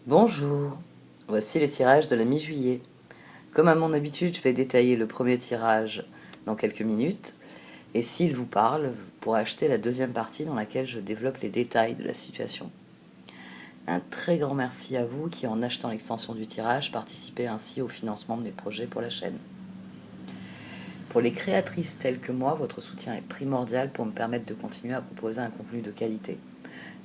Bonjour, voici les tirages de la mi-juillet. Comme à mon habitude, je vais détailler le premier tirage dans quelques minutes. Et s'il vous parle, vous pourrez acheter la deuxième partie dans laquelle je développe les détails de la situation. Un très grand merci à vous qui, en achetant l'extension du tirage, participez ainsi au financement de mes projets pour la chaîne. Pour les créatrices telles que moi, votre soutien est primordial pour me permettre de continuer à proposer un contenu de qualité.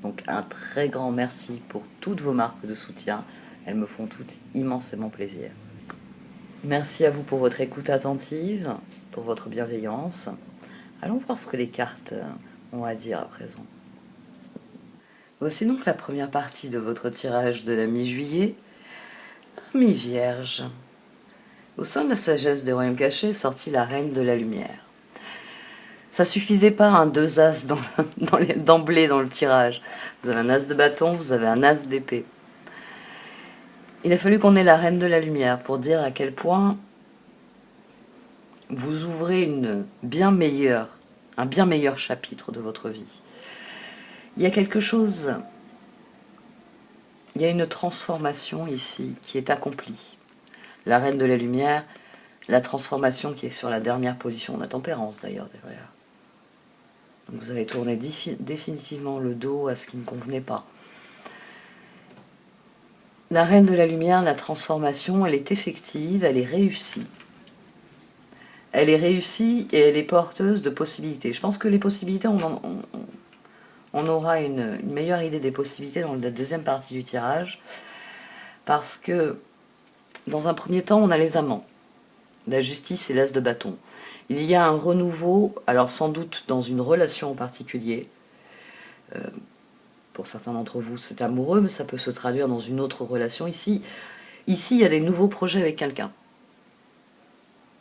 Donc un très grand merci pour toutes vos marques de soutien. Elles me font toutes immensément plaisir. Merci à vous pour votre écoute attentive, pour votre bienveillance. Allons voir ce que les cartes ont à dire à présent. Voici donc la première partie de votre tirage de la mi-juillet. Mi-vierge. Au sein de la sagesse des royaumes cachés est sortie la reine de la lumière. Ça suffisait pas un 2 as d'emblée dans le tirage. Vous avez un as de bâton, vous avez un as d'épée. Il a fallu qu'on ait la reine de la lumière pour dire à quel point vous ouvrez un bien meilleur chapitre de votre vie. Il y a quelque chose, il y a une transformation ici qui est accomplie. La reine de la lumière, la transformation qui est sur la dernière position, la tempérance d'ailleurs derrière. Donc vous avez tourné définitivement le dos à ce qui ne convenait pas. La reine de la lumière, la transformation, elle est effective, elle est réussie. Elle est réussie et elle est porteuse de possibilités. Je pense que les possibilités, on aura une meilleure idée des possibilités dans la deuxième partie du tirage. Parce que, dans un premier temps, on a les amants. La justice et l'as de bâton. Il y a un renouveau, alors sans doute dans une relation en particulier. Pour certains d'entre vous, c'est amoureux, mais ça peut se traduire dans une autre relation. Ici, il y a des nouveaux projets avec quelqu'un.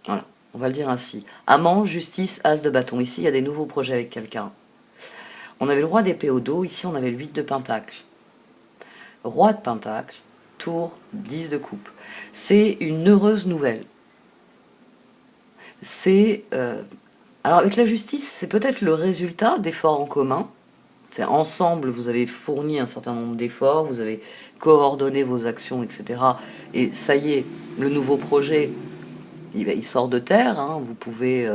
Voilà, on va le dire ainsi. Amant, justice, as de bâton. Ici, il y a des nouveaux projets avec quelqu'un. On avait le roi d'épée au dos, ici on avait le 8 de pentacle. Roi de pentacle, tour, 10 de coupe. C'est une heureuse nouvelle. Alors avec la justice, c'est peut-être le résultat d'efforts en commun. C'est ensemble, vous avez fourni un certain nombre d'efforts, vous avez coordonné vos actions, etc. Et ça y est, le nouveau projet, il sort de terre. Hein. Vous pouvez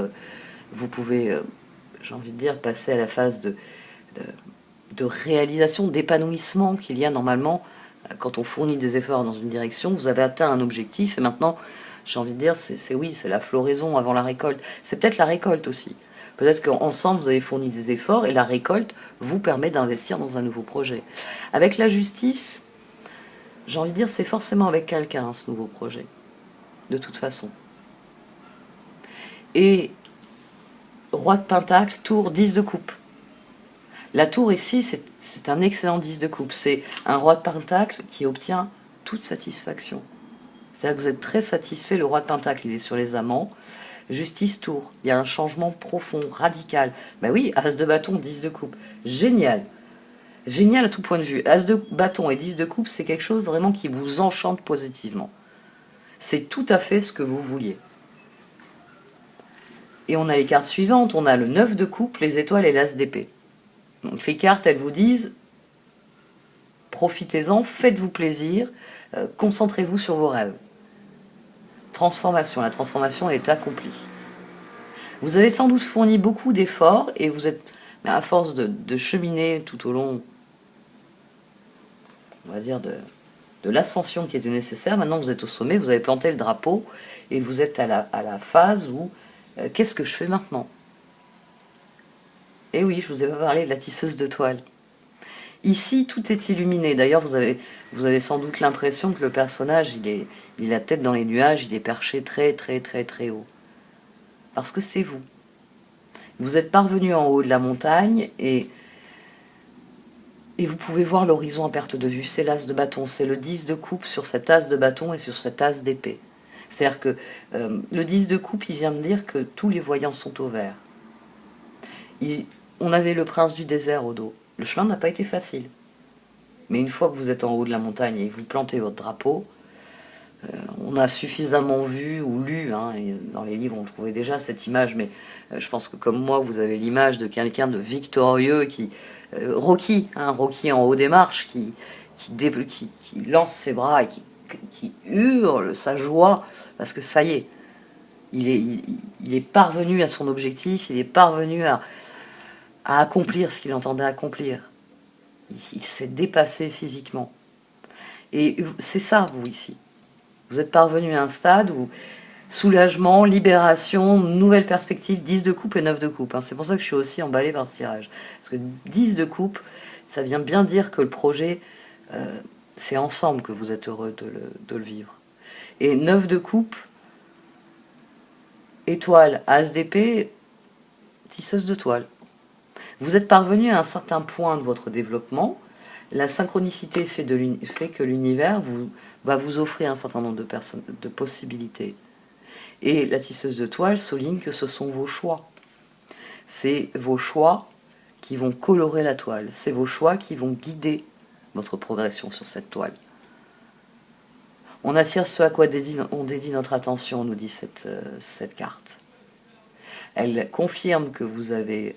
j'ai envie de dire, passer à la phase de réalisation, d'épanouissement qu'il y a normalement quand on fournit des efforts dans une direction. Vous avez atteint un objectif et maintenant, j'ai envie de dire, c'est la floraison avant la récolte. C'est peut-être la récolte aussi. Peut-être qu'ensemble, vous avez fourni des efforts et la récolte vous permet d'investir dans un nouveau projet. Avec la justice, j'ai envie de dire, c'est forcément avec quelqu'un, ce nouveau projet. De toute façon. Et roi de pentacle, tour, 10 de coupe. La tour ici, c'est un excellent 10 de coupe. C'est un roi de pentacle qui obtient toute satisfaction. C'est-à-dire que vous êtes très satisfait. Le roi de pentacle, il est sur les amants. Justice, tour. Il y a un changement profond, radical. Ben oui, as de bâton, 10 de coupe. Génial. Génial à tout point de vue. As de bâton et 10 de coupe, c'est quelque chose vraiment qui vous enchante positivement. C'est tout à fait ce que vous vouliez. Et on a les cartes suivantes. On a le 9 de coupe, les étoiles et l'as d'épée. Donc les cartes, elles vous disent, profitez-en, faites-vous plaisir, concentrez-vous sur vos rêves. Transformation, la transformation est accomplie. Vous avez sans doute fourni beaucoup d'efforts et vous êtes, à force de cheminer tout au long, on va dire, de l'ascension qui était nécessaire, maintenant vous êtes au sommet, vous avez planté le drapeau et vous êtes à la phase où, qu'est-ce que je fais maintenant ? Et oui, je vous ai pas parlé de la tisseuse de toile. Ici, tout est illuminé. D'ailleurs, vous avez sans doute l'impression que le personnage, il a la tête dans les nuages, il est perché très, très, très, très haut. Parce que c'est vous. Vous êtes parvenu en haut de la montagne et vous pouvez voir l'horizon à perte de vue. C'est l'as de bâton, c'est le 10 de coupe sur cet as de bâton et sur cet as d'épée. C'est-à-dire que le 10 de coupe, il vient de dire que tous les voyants sont au vert. On avait le prince du désert au dos. Le chemin n'a pas été facile. Mais une fois que vous êtes en haut de la montagne et vous plantez votre drapeau, on a suffisamment vu ou lu, hein, et dans les livres on trouvait déjà cette image, mais je pense que comme moi vous avez l'image de quelqu'un de victorieux qui Rocky, hein, Rocky en haut des marches, qui lance ses bras et qui hurle sa joie, parce que ça y est, il est parvenu à son objectif, il est parvenu à accomplir ce qu'il entendait accomplir. Il s'est dépassé physiquement. Et c'est ça, vous, ici. Vous êtes parvenu à un stade où soulagement, libération, nouvelle perspective, 10 de coupe et 9 de coupe. Hein. C'est pour ça que je suis aussi emballée par ce tirage. Parce que 10 de coupe, ça vient bien dire que le projet, c'est ensemble que vous êtes heureux de le vivre. Et 9 de coupe, étoile, as d'épée, tisseuse de toile. Vous êtes parvenu à un certain point de votre développement. La synchronicité fait que l'univers va vous offrir un certain nombre de possibilités. Et la tisseuse de toile souligne que ce sont vos choix. C'est vos choix qui vont colorer la toile. C'est vos choix qui vont guider votre progression sur cette toile. On attire ce à quoi on dédie notre attention, nous dit cette carte. Elle confirme que vous êtes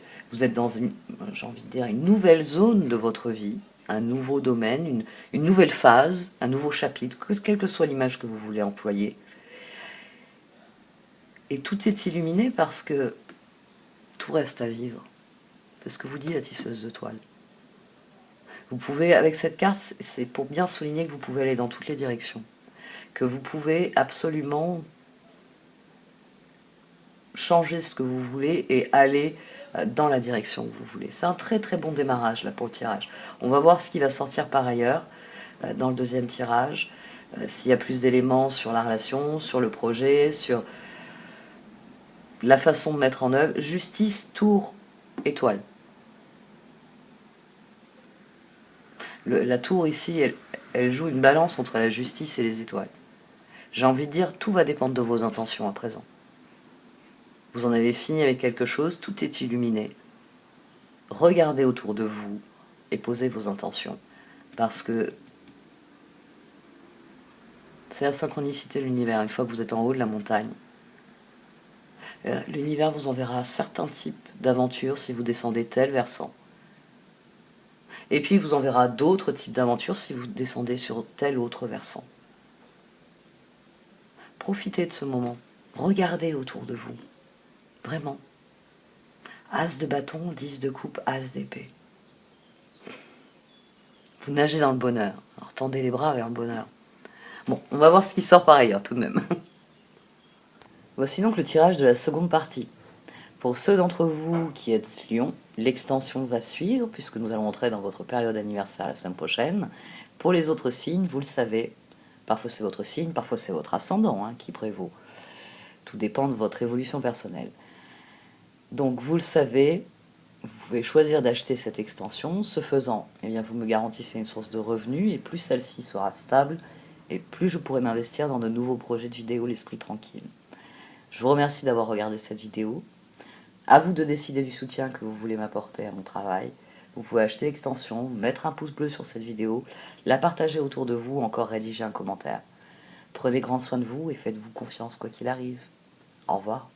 dans j'ai envie de dire, une nouvelle zone de votre vie, un nouveau domaine, une nouvelle phase, un nouveau chapitre, quelle que soit l'image que vous voulez employer. Et tout est illuminé parce que tout reste à vivre. C'est ce que vous dit la tisseuse de toile. Vous pouvez, avec cette carte, c'est pour bien souligner que vous pouvez aller dans toutes les directions. Que vous pouvez absolument changer ce que vous voulez et aller dans la direction que vous voulez. C'est un très très bon démarrage là pour le tirage. On va voir ce qui va sortir par ailleurs dans le deuxième tirage. S'il y a plus d'éléments sur la relation, sur le projet, sur la façon de mettre en œuvre. Justice, tour, étoile. La tour ici, elle joue une balance entre la justice et les étoiles. J'ai envie de dire, tout va dépendre de vos intentions à présent. Vous en avez fini avec quelque chose, tout est illuminé. Regardez autour de vous et posez vos intentions. Parce que c'est la synchronicité de l'univers. Une fois que vous êtes en haut de la montagne, l'univers vous enverra certains types d'aventures si vous descendez tel versant. Et puis il vous enverra d'autres types d'aventures si vous descendez sur tel autre versant. Profitez de ce moment. Regardez autour de vous. Vraiment. As de bâton, 10 de coupe, as d'épée. Vous nagez dans le bonheur. Alors tendez les bras vers le bonheur. Bon, on va voir ce qui sort par ailleurs tout de même. Voici donc le tirage de la seconde partie. Pour ceux d'entre vous qui êtes Lion, l'extension va suivre puisque nous allons entrer dans votre période anniversaire la semaine prochaine. Pour les autres signes, vous le savez, parfois c'est votre signe, parfois c'est votre ascendant qui prévaut. Tout dépend de votre évolution personnelle. Donc vous le savez, vous pouvez choisir d'acheter cette extension. Ce faisant, eh bien, vous me garantissez une source de revenus et plus celle-ci sera stable et plus je pourrai m'investir dans de nouveaux projets de vidéo l'esprit tranquille. Je vous remercie d'avoir regardé cette vidéo. À vous de décider du soutien que vous voulez m'apporter à mon travail. Vous pouvez acheter l'extension, mettre un pouce bleu sur cette vidéo, la partager autour de vous, encore rédiger un commentaire. Prenez grand soin de vous et faites-vous confiance quoi qu'il arrive. Au revoir.